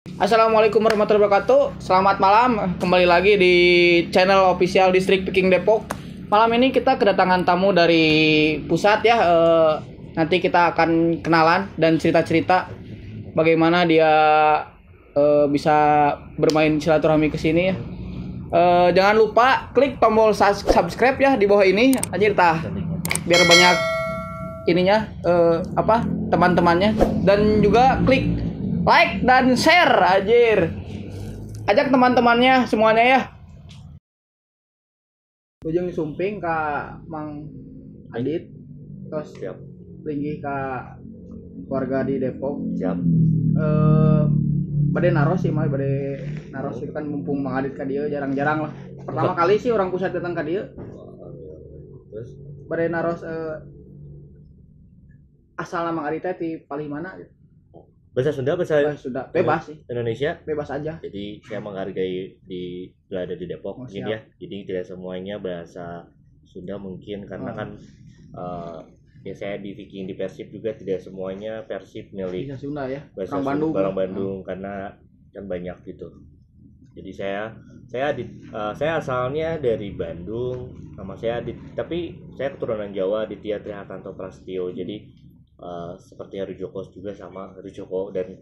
Assalamualaikum warahmatullahi wabarakatuh. Selamat malam, kembali lagi di channel official Distrik Peking Depok. Malam ini kita kedatangan tamu dari pusat ya. Nanti kita akan kenalan dan cerita-cerita bagaimana dia bisa bermain silaturahmi ke sini ya. Jangan lupa klik tombol subscribe ya di bawah ini, anjir tah. Biar banyak ininya teman-temannya, dan juga klik like dan share, anjir. Ajak teman-temannya semuanya ya. Ujung sumping ke Mang Adit, terus Siap. tinggi ke keluarga di Depok. Siap. Bade naros sih, bade naros itu kan mumpung Mang Adit ka dieu jarang-jarang lah. Pertama kali sih orang pusat datang ka dieu. Terus Bade naros asal Mang Adit teh di palih mana gitu. bahasa Sunda, bahasa Sudah bebas sih, Indonesia. bebas aja. Jadi saya menghargai berada di Depok Oh, mungkin siap. ya. Jadi tidak semuanya bahasa Sunda mungkin karena kan ya saya di Viking di Persib juga tidak semuanya Persib milik Bisa Sunda ya. bahasa Orang Bandung. Orang Bandung karena kan banyak gitu. Jadi saya asalnya dari Bandung, nama saya tapi saya keturunan Jawa, Ditya Trihartanto Prasetyo. Jadi seperti Heru Joko juga sama Heru Joko, dan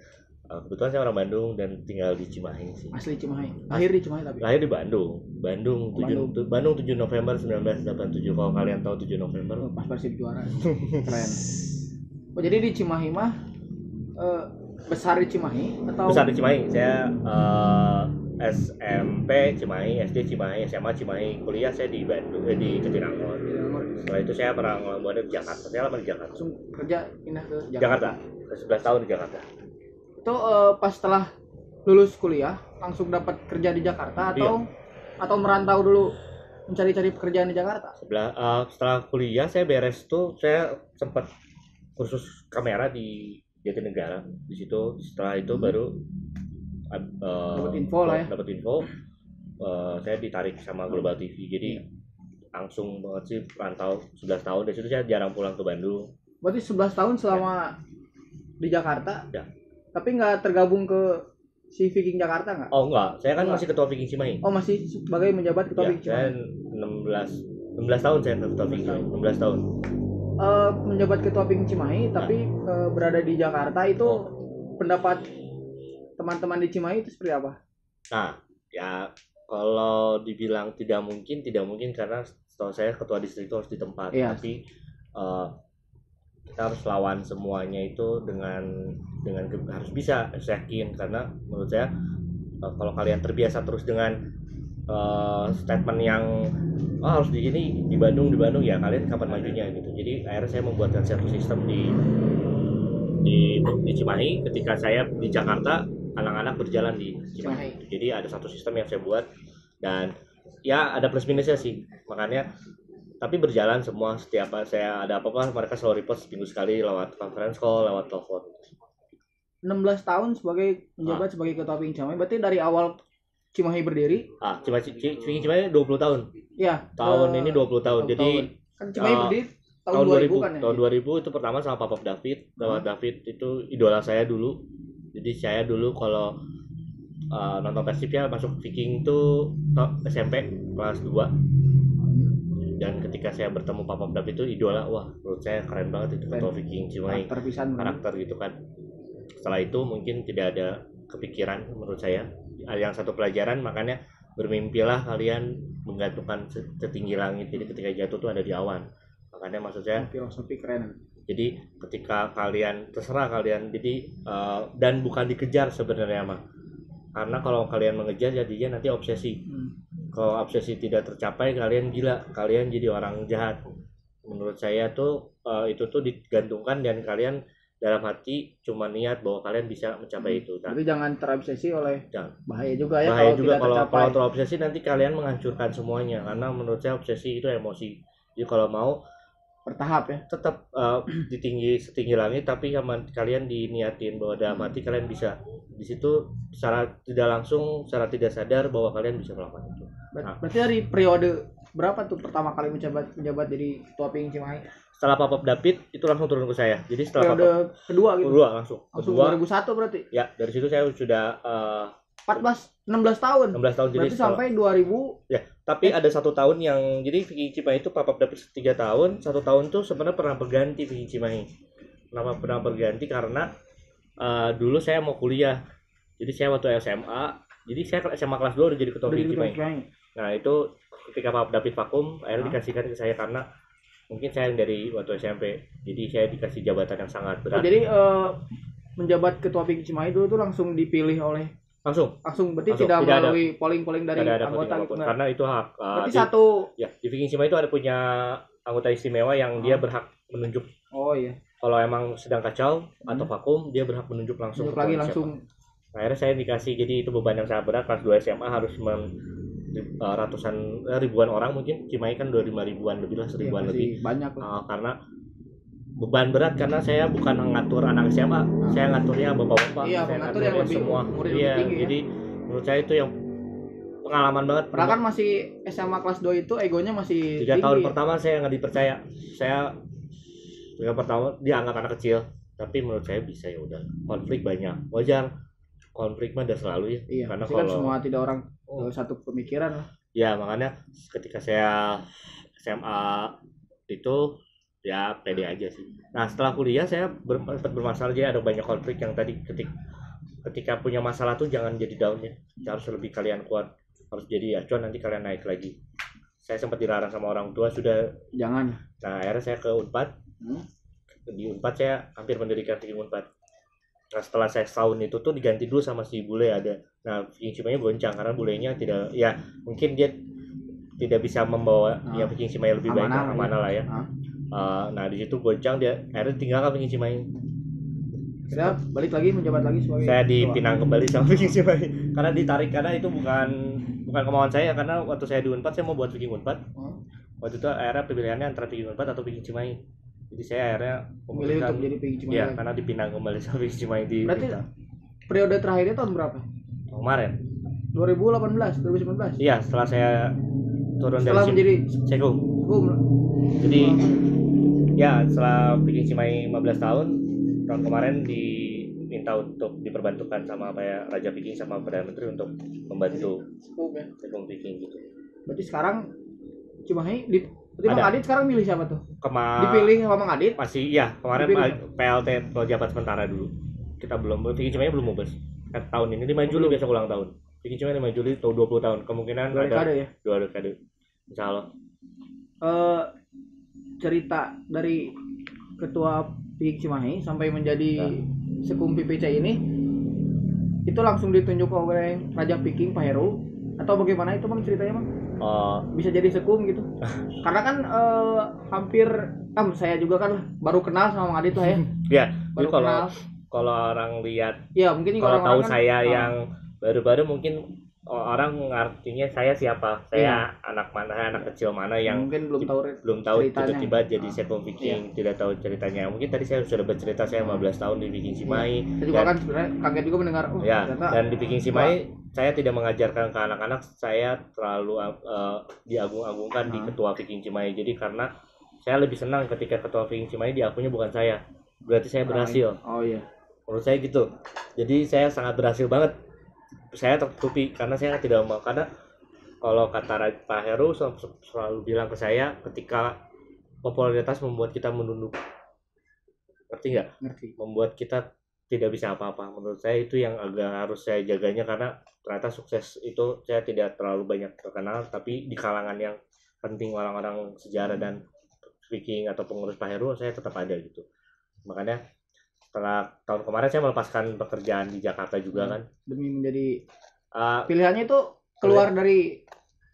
kebetulan saya orang Bandung dan tinggal di Cimahi sih. Asli Cimahi. Lahir di Cimahi tapi. Lahir di Bandung. Bandung 7 November 1987. Kalau kalian tahu 7 November. Pas Persib juara. Keren. Oh, jadi di Cimahi mah besar di Cimahi atau Besar di Cimahi. Saya SMP Cimahi, SD Cimahi, SMA Cimahi, kuliah saya di Bandung, di Jatinangor. Setelah itu saya pernah ngelamar di Jakarta. Saya lama di Jakarta. langsung kerja pindah ke Jakarta. 11 tahun di Jakarta. Itu pas setelah lulus kuliah langsung dapat kerja di Jakarta atau merantau dulu mencari-cari pekerjaan di Jakarta? Setelah kuliah saya beres tuh, saya sempat kursus kamera di Jatinegara. Di situ setelah itu baru Dapat info lah ya. Dapat info. Saya ditarik sama Global TV. Jadi langsung banget sih rantau 11 tahun. Dari situ saya jarang pulang ke Bandung. Berarti 11 tahun selama di Jakarta. Ya. Tapi nggak tergabung ke si Viking Jakarta nggak? Oh enggak, saya kan Enggak. masih ketua Viking Cimahi. Oh, masih sebagai menjabat ketua Ya, Viking saya Cimahi. 16 tahun saya ketua Viking Cimahi. 16 tahun. Menjabat ketua Viking Cimahi tapi berada di Jakarta itu pendapat teman-teman di Cimahi itu seperti apa? Nah, ya kalau dibilang tidak mungkin karena setahu saya ketua distrik itu harus ditempat. Iya. Tapi kita harus lawan semuanya itu dengan harus bisa, saya yakin, karena menurut saya kalau kalian terbiasa terus dengan statement yang harus di sini di Bandung ya, kalian kapan majunya gitu. Jadi akhirnya saya membuatkan satu sistem di Cimahi. Ketika saya di Jakarta, anak-anak berjalan di Cimahi. Jadi ada satu sistem yang saya buat, dan ya ada plus minusnya sih, makanya tapi berjalan semua. Setiap saya ada apa-apa mereka selalu report seminggu sekali lewat conference call, lewat telepon. 16 tahun sebagai menjabat sebagai ketua Viking Cimahi, berarti dari awal Cimahi berdiri. Cimahi 20 tahun. Ya, Tahun ini 20 tahun. Jadi kan Cimahi berdiri tahun 2000 kan ya. Tahun 2000 itu pertama sama Papa David. Papa David itu idola saya dulu. Jadi saya dulu kalau nonton Persib ya masuk Viking tuh SMP kelas 2. Dan ketika saya bertemu Papa David itu idola, wah menurut saya keren banget itu ketua Viking Cimahi. Karakter gitu kan. Setelah itu mungkin tidak ada kepikiran menurut saya. Yang satu pelajaran, makanya bermimpilah kalian menggantungkan setinggi langit. Jadi ketika jatuh tuh ada di awan. Makanya maksud saya filosofi keren. Jadi ketika kalian terserah kalian, jadi dan bukan dikejar sebenarnya mah. Karena kalau kalian mengejar jadinya nanti obsesi. Kalau obsesi tidak tercapai, kalian gila, kalian jadi orang jahat. Menurut saya tuh itu tuh digantungkan, dan kalian dalam hati cuma niat bahwa kalian bisa mencapai itu. Jadi jangan terobsesi oleh bahaya juga ya. Bahaya juga kalau terobsesi, nanti kalian menghancurkan semuanya. Karena menurut saya obsesi itu emosi. Jadi kalau mau bertahap ya, tetap setinggi langit, tapi kalian diniatin bahwa dalam hati kalian bisa. Di situ secara tidak langsung, secara tidak sadar bahwa kalian bisa melakukan itu. Berarti dari periode berapa tuh pertama kali menjabat jadi ketua Picking Cimahi? Setelah Papa David itu langsung turun ke saya. Jadi setelah Periode kedua gitu. langsung. Langsung Kedua 2001 berarti. ya, dari situ saya sudah 16 tahun. 16 tahun. Jadi berarti sampai 2000. Ya, tapi ada 1 tahun yang jadi Picking Cimahi itu Papa David 3 tahun, 1 tahun tuh sebenarnya pernah berganti Picking Cimahi. Kenapa pernah berganti? Karena dulu saya mau kuliah. Jadi saya waktu SMA, jadi saya SMA kelas 2 udah jadi ketua Picking Cimahi. Nah, itu ketika Pak David vakum, akhirnya dikasihkan ke saya karena mungkin saya dari waktu SMP. Jadi saya dikasih jabatan yang sangat berat. Jadi menjabat ketua Picking Cimahi dulu tuh langsung dipilih oleh langsung berarti tidak melalui polling dari anggota gitu. Karena itu hak. Berarti satu ya, di Picking Cimahi itu ada punya anggota istimewa yang dia berhak menunjuk. Oh iya. Kalau emang sedang kacau atau vakum, dia berhak menunjuk langsung. Lagi langsung. Akhirnya saya dikasih, jadi itu beban yang sangat berat. Kelas 2 SMA harus ribuan orang, mungkin Cimahi kan 25 ribuan lebih lah, 1000-an lebih. Banyak karena beban berat karena saya bukan ngatur anak SMA, saya ngaturnya bapak-bapak. Iya, saya ngatur yang lebih semua. Iya, tinggi, jadi menurut saya itu yang pengalaman banget. Padahal kan masih SMA kelas 2 itu egonya masih 3 tahun pertama saya nggak dipercaya. Saya yang pertama dianggap anak kecil, tapi menurut saya bisa, ya udah. Konflik banyak, wajar. Konflik mah udah selalu ya. Iya, karena kalau kalau semua tidak orang satu pemikiran lah. Ya, makanya ketika saya SMA itu ya pede aja sih. Nah, setelah kuliah saya bermasalah, jadi ada banyak konflik yang tadi ketika punya masalah tuh jangan jadi down ya. Harus lebih kalian kuat, harus jadi acuan, nanti kalian naik lagi. Saya sempat dilarang sama orang tua, sudah jangan. Nah, akhirnya saya ke Unpad. Di Unpad saya hampir mendirikan Picking Unpad. Nah, setelah saya setahun itu tuh diganti dulu sama si bule ada. Nah, Picking Cimahi goncang karena bulenya tidak, ya mungkin dia tidak bisa membawa yang Picking Cimahi lebih baik, amanah lah ya. Nah, di situ goncang, dia akhirnya tinggalkan Picking Cimahi. Saya balik lagi menjabat lagi sebagai saya dipinang kembali sama Picking Cimahi karena ditarik, karena itu bukan kemauan saya, karena waktu saya di Unpad saya mau buat Picking Unpad. Waktu itu akhirnya pilihannya antara Picking Unpad atau Picking Cimahi. Jadi saya akhirnya memilih untuk jadi Picking Cimahi. Ya, karena dipinang kembali sama Picking Cimahi di. Berarti periode terakhirnya tahun berapa? Kemarin. 2018, 2019. Iya, setelah saya turun setelah dari menjadi Sekung. Jadi ya setelah Picking Cimahi 15 tahun kemarin diminta untuk diperbantukan sama Raja Picking sama Perdana Menteri untuk membantu Sekung Picking gitu. Berarti sekarang Cimahi Mang Adit sekarang milih siapa tuh? Dipilih sama Mang Adit? Masih, iya, kemarin PLT pejabat sementara dulu. Kita Picking Cimahi belum mubes. Tahun ini 5 Juli besok ulang tahun. Picking Cimahi 5 Juli tahun 20 tahun. Kemungkinan 2 dekade ya? 2 dekade. Insyaallah. Cerita dari ketua Picking Cimahi sampai menjadi Sekung PPC ini itu langsung ditunjuk oleh Raja Picking Pak Heru atau bagaimana itu Bang ceritanya Bang? Bisa jadi Sekung gitu. Karena kan hampir saya juga kan baru kenal sama Mang Adit tuh ya. Iya, baru kenal. Kalau orang lihat, ya mungkin kalau tahu kan, saya yang baru-baru mungkin orang ngartinya saya siapa, saya anak mana, anak kecil mana yang mungkin belum tahu tiba-tiba jadi Sekung Picking, tidak tahu ceritanya. Mungkin tadi saya sudah bercerita saya 15 tahun di Picking Cimahi. Saya juga kan sebenarnya kaget juga mendengar dan di Picking Cimahi saya tidak mengajarkan ke anak-anak, saya terlalu diagung-agungkan di ketua Picking Cimahi. Jadi karena saya lebih senang ketika ketua Picking Cimahi diakunya bukan saya, berarti saya berhasil. Oh iya. Menurut saya gitu. Jadi saya sangat berhasil banget. Saya tertutupi karena saya tidak mau, karena kalau kata Pak Heru selalu bilang ke saya, ketika popularitas membuat kita menunduk, ngerti nggak? Ngerti. Membuat kita tidak bisa apa-apa. Menurut saya itu yang agak harus saya jaganya, karena ternyata sukses itu saya tidak terlalu banyak terkenal, tapi di kalangan yang penting, orang-orang sejarah dan speaking atau pengurus Pak Heru, saya tetap ada gitu. Makanya setelah tahun kemarin saya melepaskan pekerjaan di Jakarta juga kan, demi menjadi pilihannya itu keluar dari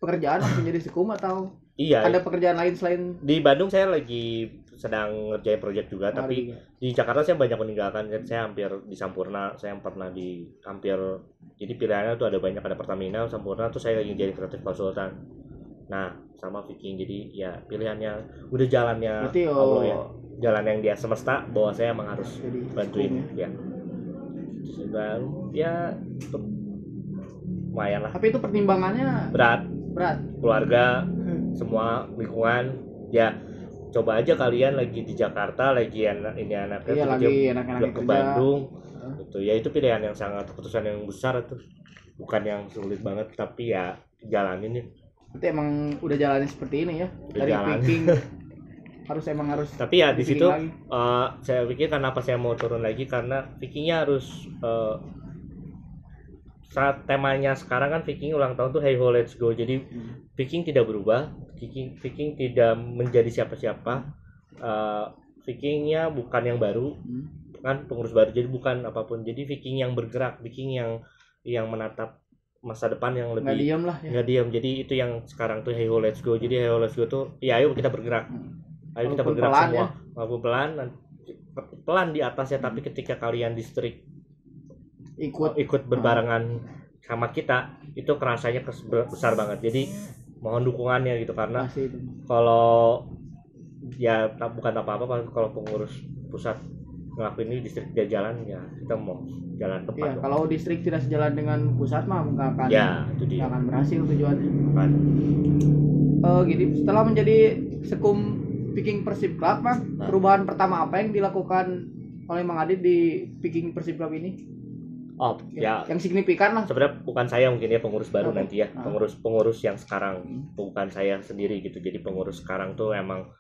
pekerjaan langsung jadi Sekung atau ada pekerjaan lain selain di Bandung? Saya lagi sedang ngerjain proyek juga, tapi di Jakarta saya banyak meninggalkan. Saya hampir di Sampurna, saya pernah jadi pilihannya tuh ada banyak, ada Pertamina, Sampurna, tuh saya lagi jadi kreatif konsultan. Nah, sama Picking, jadi ya pilihannya udah jalannya Allah ya, jalan yang dia semesta bahwa saya emang harus bantuin ya. Sudah ya lumayan lah. Tapi itu pertimbangannya berat. Keluarga, semua lingkungan. Ya coba aja kalian lagi di Jakarta, lagi ini anaknya Iya, kerja lagi enak-enak ke kerja. Bandung gitu ya, itu pilihan yang sangat, keputusan yang besar itu, bukan yang sulit banget, tapi ya jalanin ya. Berarti emang udah jalanin seperti ini ya, Udah dari jalan. picking harus Tapi ya di picking situ lagi. saya pikir kenapa saya mau turun lagi, karena Vikingnya harus saat temanya sekarang kan Viking ulang tahun tuh hey ho let's go, jadi Viking tidak berubah, Viking tidak menjadi siapa-siapa, Vikingnya bukan yang baru, kan pengurus baru, jadi bukan apapun, jadi Viking yang bergerak, Viking yang menatap masa depan yang Nggak lebih diem lah ya. nggak diam. Jadi itu yang sekarang tuh hey ho let's go, jadi hey ho let's go tuh ya ayo kita bergerak, ayo kita Walaupun bergerak pelan semua ya. walaupun pelan di atasnya, tapi ketika kalian distrik ikut berbarengan sama kita, itu kerasanya besar banget. Jadi mohon dukungannya gitu, karena Pasti itu. kalau ya bukan apa-apa kalau pengurus pusat ngelakuin ini, distrik dia jalan, ya kita mau jalan tepat Iya, dong. kalau distrik tidak sejalan dengan pusat mah nggak akan Ya itu dia nggak akan berhasil tujuannya. kan. Gitu. Setelah menjadi sekum Viking Persib Club, Mang, perubahan pertama apa yang dilakukan oleh Mang Adit di Viking Persib Club ini? Oh ya, Yang signifikan lah. sebenarnya bukan saya mungkin ya pengurus baru nanti ya, Ah. pengurus yang sekarang, bukan saya sendiri gitu. Jadi pengurus sekarang tuh emang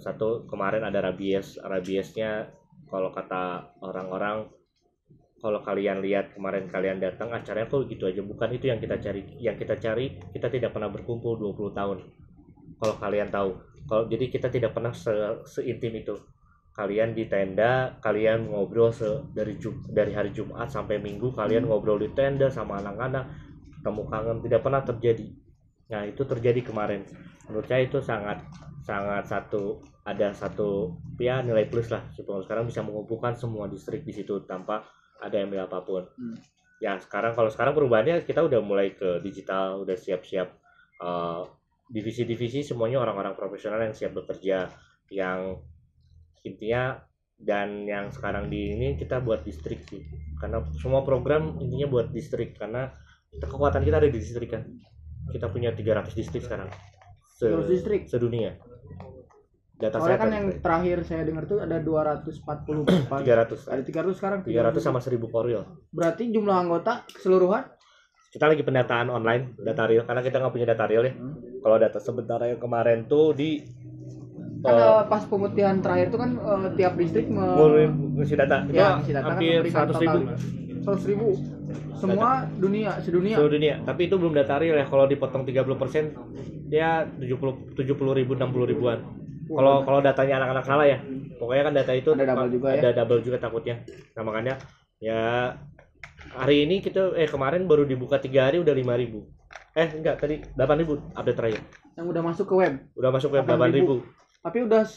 satu, kemarin ada rabiesnya, kalau kata orang-orang, kalau kalian lihat kemarin kalian datang acaranya kok gitu aja, bukan itu yang kita cari. Yang kita cari, kita tidak pernah berkumpul 20 tahun kalau kalian tahu. Jadi kita tidak pernah seintim itu. Kalian di tenda, kalian ngobrol dari hari Jumat sampai Minggu, kalian ngobrol di tenda sama anak-anak, ketemu kangen, tidak pernah terjadi. Nah itu terjadi kemarin. Menurut saya itu sangat ada satu ya nilai plus lah. Sekarang bisa mengumpulkan semua distrik di situ tanpa ada yang ambil apapun. Ya kalau sekarang perubahannya, kita udah mulai ke digital, udah siap-siap divisi-divisi semuanya orang-orang profesional yang siap bekerja, yang intinya, dan yang sekarang di ini kita buat distrik sih, karena semua program intinya buat distrik, karena kekuatan kita ada di distrik kan. Kita punya 300 distrik sekarang Distrik sedunia. Data soalnya saya kan yang terakhir saya dengar tuh ada 244. 300 Ada 300 sekarang. 300 sama 1000 koril. Berarti jumlah anggota keseluruhan Kita lagi pendataan online, data real, karena kita nggak punya data real ya. Kalau data sebentar yang kemarin tuh di kan pas pemutihan terakhir itu kan tiap distrik ngisi data, itu ya, ngisi data kan hampir memberikan 100.000 100.000 semua sedunia. seluruh dunia. Tapi itu belum data real ya. Kalau dipotong 30%, dia 70.000 60.000-an. Kalau datanya anak-anak salah ya. Pokoknya kan data itu Ada double juga ya. ada double juga takutnya. Nah makanya ya hari ini kita kemarin baru dibuka 3 hari udah 5.000. Enggak, tadi 8.000 update terakhir. Yang udah masuk ke web. Udah masuk web 8.000. Tapi udah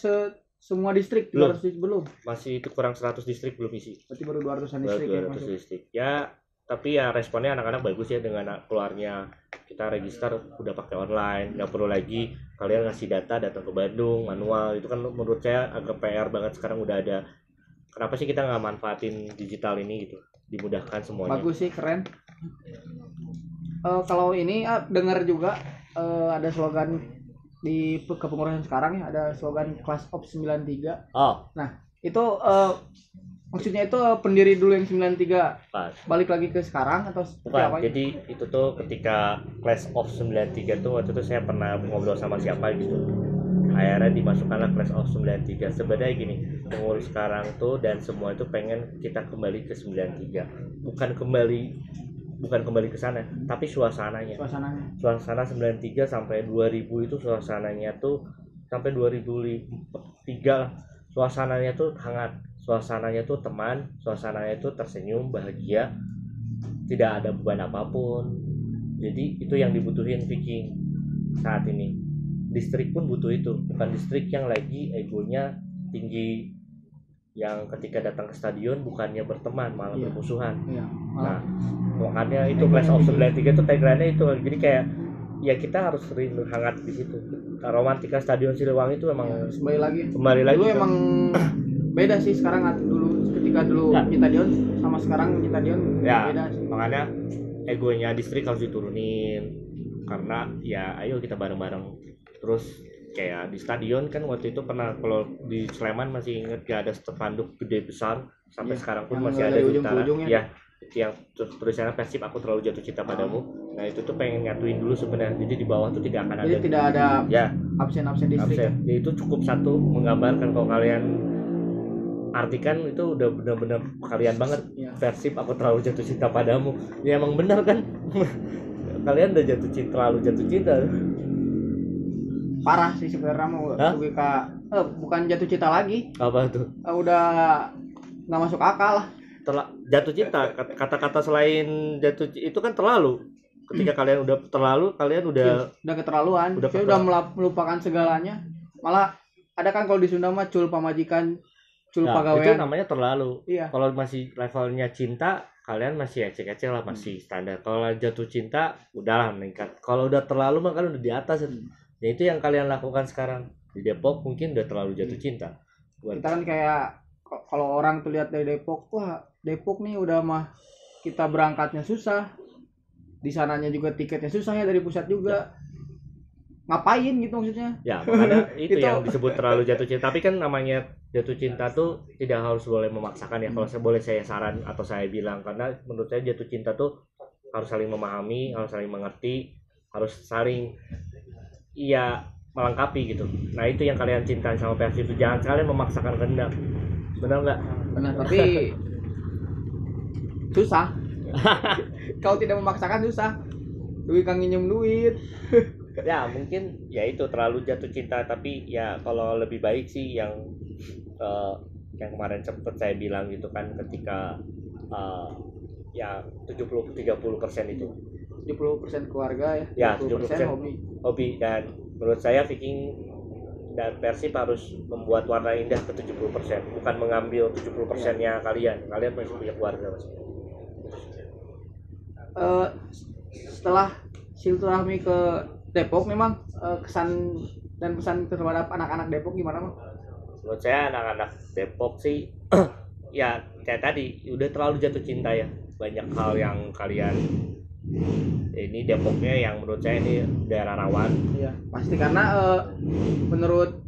semua distrik 200 belum. Masih itu kurang 100 distrik belum isi. Berarti baru 200-an distrik yang 200 masuk. distrik. Ya, tapi ya responnya anak-anak bagus ya dengan keluarnya kita register udah pakai online, nggak perlu lagi kalian ngasih datang ke Bandung manual. Itu kan menurut saya agak PR banget. Sekarang udah ada. Kenapa sih kita nggak manfaatin digital ini gitu? Dimudahkan semuanya. Bagus sih, keren. Kalau ini dengar juga ada slogan di kepengurusan sekarang ya, ada slogan Class of 93. Oh, Nah, itu maksudnya itu pendiri dulu yang 93 pas. balik lagi ke sekarang atau seperti Bukan, apa? jadi itu tuh ketika Class of 93 tuh waktu itu saya pernah ngobrol sama siapa gitu. Akhirnya dimasukkanlah Class of 93. Sebenarnya gini, pengurus sekarang tuh dan semua itu pengen kita kembali ke 93. Bukan kembali ke sana, tapi suasananya. Suasana 93 sampai 2000 itu suasananya tuh sampai 2003 lah. Suasananya tuh hangat, suasananya tuh teman, suasananya tuh tersenyum, bahagia, tidak ada beban apapun. Jadi itu yang dibutuhin Viking saat ini. Distrik pun butuh itu, bukan distrik yang lagi egonya tinggi, yang ketika datang ke stadion bukannya berteman malah bermusuhan. Nah, makanya itu Class of 93 itu tagline-nya itu. Jadi kayak ya kita harus rindu hangat di situ. Romantika Stadion Siliwangi itu memang kembali lagi. Dulu emang beda sih sekarang ketika dulu Citadion sama sekarang Citadion beda sih. Makanya egonya distrik harus diturunin, karena ya ayo kita bareng-bareng Terus kayak di stadion kan waktu itu pernah, kalau di Sleman masih inget gak ada spanduk gede besar sampai sekarang pun masih ada di utara ya, itu yang tulisannya Persib aku terlalu jatuh cinta padamu. Nah itu tuh pengen nyatuin dulu sebenarnya, jadi di bawah tuh tidak akan ada, jadi tidak ada ya absen distrik. Jadi itu cukup satu menggambarkan kalau kalian artikan itu udah benar-benar kalian banget. Persib aku terlalu jatuh cinta padamu, ya emang benar kan. Kalian udah terlalu jatuh cinta. Parah sih sebenarnya mau bukan jatuh cinta lagi. Apa tuh? Udah nggak masuk akal lah. Jatuh cinta, kata-kata selain jatuh itu kan terlalu. Ketika kalian udah terlalu, kalian udah keterlaluan. Udah melupakan segalanya. Malah ada kan kalau di Sunda mah cul pamajikan, cul pagawean. Itu namanya terlalu. Iya. Kalau masih levelnya cinta, kalian masih ecek-ecek lah, masih standar. Kalau jatuh cinta, udahlah meningkat. Kalau udah terlalu mah kalian udah di atas. Ya itu yang kalian lakukan sekarang di Depok, mungkin udah terlalu jatuh cinta. Kita kan kayak kalau orang tuh lihat dari Depok, wah Depok nih udah mah kita berangkatnya susah, di sananya juga tiketnya susah ya dari pusat juga. Ngapain gitu maksudnya? Ya makanya itu yang disebut terlalu jatuh cinta. Tapi kan namanya jatuh cinta tuh tidak harus boleh memaksakan ya. Kalau boleh saya saran atau saya bilang, karena menurut saya jatuh cinta tuh harus saling memahami, harus saling mengerti, harus saling melengkapi gitu. Nah itu yang kalian cintai sama Persib itu, jangan kalian memaksakan kehendak. Benar nggak? Benar, tapi susah. Kalau tidak memaksakan susah. Duit kan nginjem duit. Ya mungkin ya itu terlalu jatuh cinta, tapi ya kalau lebih baik sih yang kemarin sempat saya bilang gitu kan, ketika ya 70-30% itu 70% keluarga ya 70% hobi. Dan menurut saya Viking dan Persib harus membuat warna indah ke 70%, bukan mengambil 70%-nya kalian masih punya keluarga mas. Setelah silaturahmi ke Depok, memang kesan dan pesan terhadap anak-anak Depok gimana Bang? Menurut saya anak-anak Depok sih ya kayak tadi udah terlalu jatuh cinta ya, banyak hal yang kalian ini Depoknya yang menurut saya ini daerah rawan. Iya pasti, karena menurut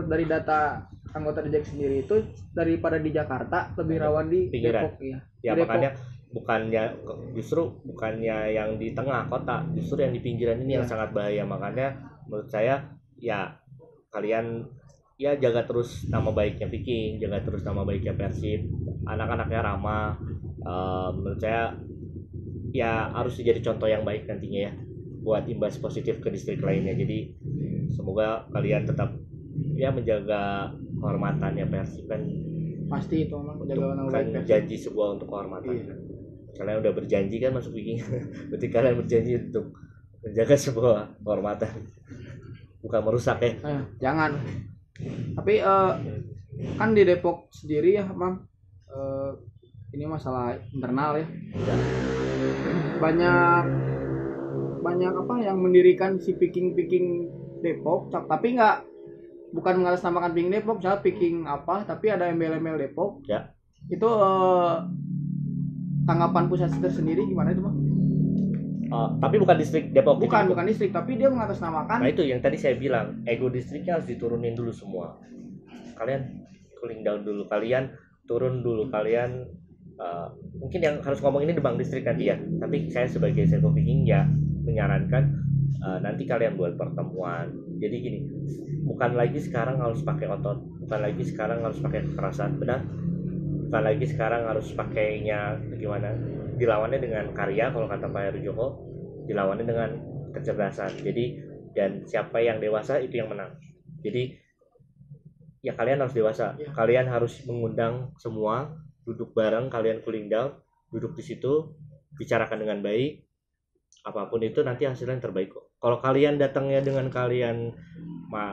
dari data anggota DJEK sendiri itu daripada di Jakarta lebih rawan di pinggiran. Depok ya. Ya makanya bukannya yang di tengah kota, justru yang di pinggiran ini yang sangat bahaya. Makanya menurut saya ya kalian ya jaga terus nama baiknya Viking, jaga terus nama baiknya Persib, anak-anaknya ramah. Menurut saya ya harus jadi contoh yang baik nantinya ya, buat imbas positif ke distrik lainnya. Jadi semoga kalian tetap ya menjaga kehormatannya Persib kan. Pasti itu memang menjaga nama baik Persib. Janji sebuah untuk kehormatan. Iya. Kalian udah berjanji kan masuk Viking. Berarti kalian berjanji untuk menjaga sebuah kehormatan, bukan merusak ya. Jangan. Tapi kan di Depok sendiri ya Bang, ini masalah internal ya. Banyak apa yang mendirikan si Viking Depok, tapi bukan mengatasnamakan Viking Depok, misalnya Viking apa, tapi ada embel-embel Depok. Ya. Itu tanggapan pusat tersendiri gimana itu Bang? Tapi bukan distrik Depok. Bukan distrik, tapi dia mengatasnamakan. Nah itu yang tadi saya bilang, ego distriknya harus diturunin dulu semua. Kalian cooling down dulu, kalian turun dulu, kalian mungkin yang harus ngomong ini Bang distrik nanti ya. Tapi saya sebagai Servo Viking ya menyarankan nanti kalian buat pertemuan. Jadi gini, bukan lagi sekarang harus pakai otot, bukan lagi sekarang harus pakai kekerasan, benar? Bukan lagi sekarang harus pakainya gimana? Dilawannya dengan karya, kalau kata Pak Heru Joko, dilawannya dengan kecerdasan. Jadi dan siapa yang dewasa itu yang menang. Jadi ya kalian harus dewasa. Kalian harus mengundang semua, duduk bareng, kalian cooling down, duduk di situ, bicarakan dengan baik. Apapun itu nanti hasilnya yang terbaik kok. Kalau kalian datangnya dengan kalian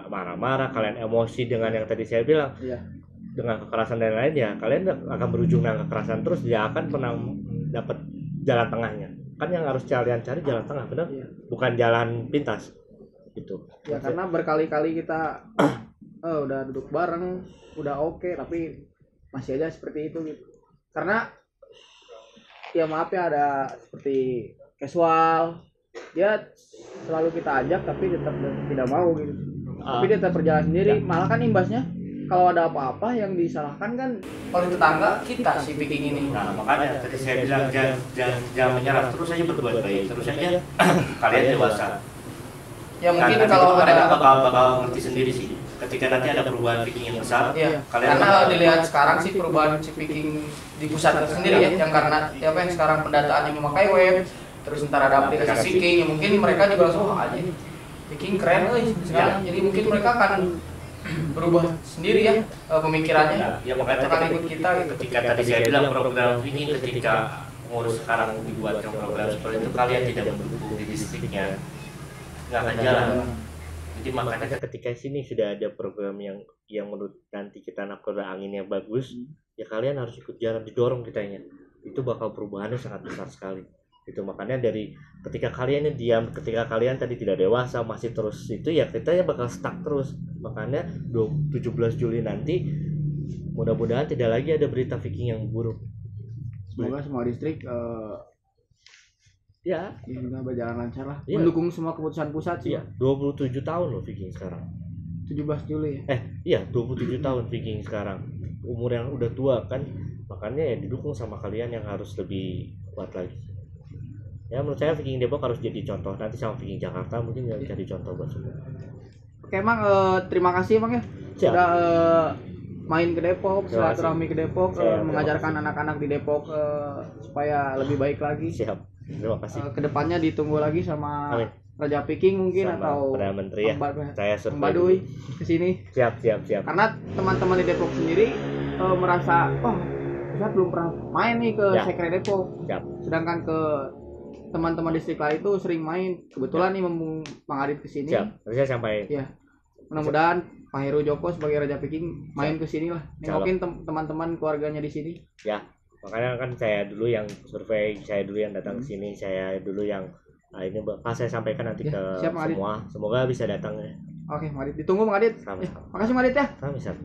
marah-marah, kalian emosi dengan yang tadi saya bilang, dengan kekerasan dan lain ya, kalian akan berujung dengan kekerasan terus, dia akan pernah dapat jalan tengahnya. Kan yang harus kalian cari jalan tengah, benar? Bukan jalan pintas. Gitu. Ya karena berkali-kali kita udah duduk bareng, udah oke, tapi masih aja seperti itu gitu. Karena ya maaf ya, ada seperti casual, dia selalu kita ajak tapi tetap tidak mau gitu. Tapi dia tetap berjalan sendiri, malah kan imbasnya kalau ada apa-apa yang disalahkan kan paling tetangga kita si Viking ini. Nah, makanya tadi saya bilang jangan menyerah, terus aja berbuat baik, terus aja kalian dewasa. Ya mungkin Nah, kalau mereka ada bakal ngerti sendiri sih. Ketika nanti ada perubahan Viking yang besar, ya, kalian karena bakal- dilihat sekarang sih perubahan si Viking di pusat sendiri ya, yang karena ya apa yang sekarang pendataan yang memakai web, terus ntar ada aplikasi Viking, ya mungkin mereka juga langsung wah aja Viking keren sekarang. Jadi mungkin mereka akan berubah sendiri ya pemikirannya. Ya makanya akan ikut kita gitu. ketika tadi saya bilang program ini ketika pengurus sekarang dibuatkan program seperti itu kalian tidak mendukung di distriknya nggak akan jalan. Jadi makanya ketika sini sudah ada program yang menurut nanti kita nakoda anginnya bagus, ya kalian harus ikut jalan, didorong kitanya. Itu bakal perubahannya sangat besar sekali. Itu makanya dari ketika kalian diam, ketika kalian tadi tidak dewasa masih terus itu ya kita ya bakal stuck terus. Makanya 17 Juli nanti mudah-mudahan tidak lagi ada berita Viking yang buruk. Semoga semua distrik Ya, juga berjalan lancar lah. Iya. Mendukung semua keputusan pusat sih. iya, 27 tahun loh Viking sekarang. 17 Juli ya. Iya, 27 tahun Viking sekarang. Umur yang udah tua kan. Makanya ya didukung sama kalian yang harus lebih kuat lagi. Ya menurut saya Viking Depok harus jadi contoh. Nanti sama Viking Jakarta mungkin ya jadi contoh buat semua. Oke Mang, terima kasih Mang ya. Siap. Sudah main ke Depok, Terima silaturahmi ke Depok, Siap, terima mengajarkan kasih. anak-anak di Depok supaya lebih baik lagi. Siap. Terima kasih. Kedepannya ditunggu lagi sama Amin. Raja Viking mungkin Sama atau Perdana Menteri ya. Saya Mbak survei Dui dulu. ke sini. Siap. Karena teman-teman di Depok sendiri merasa pusat belum pernah main nih ke Ya. Sekre Depok. Siap. Sedangkan ke teman-teman distrik lain itu sering main. Kebetulan nih mumpung Mang Adit ke sini. Siap. Nanti saya sampaikan. Ya. Mudah-mudahan Pak Heru Joko sebagai Raja Viking main ke sini lah. Nengokin teman-teman keluarganya di sini. Ya. Makanya kan saya dulu yang survei, saya dulu yang datang ke sini, saya dulu yang ini bakal saya sampaikan nanti Ya, ke siap, Mang Adit. semua. Semoga bisa datang ya. Oke, Mang Adit. Ditunggu Mang Adit. Sama-sama. Makasih Mang Adit ya. Sama-sama.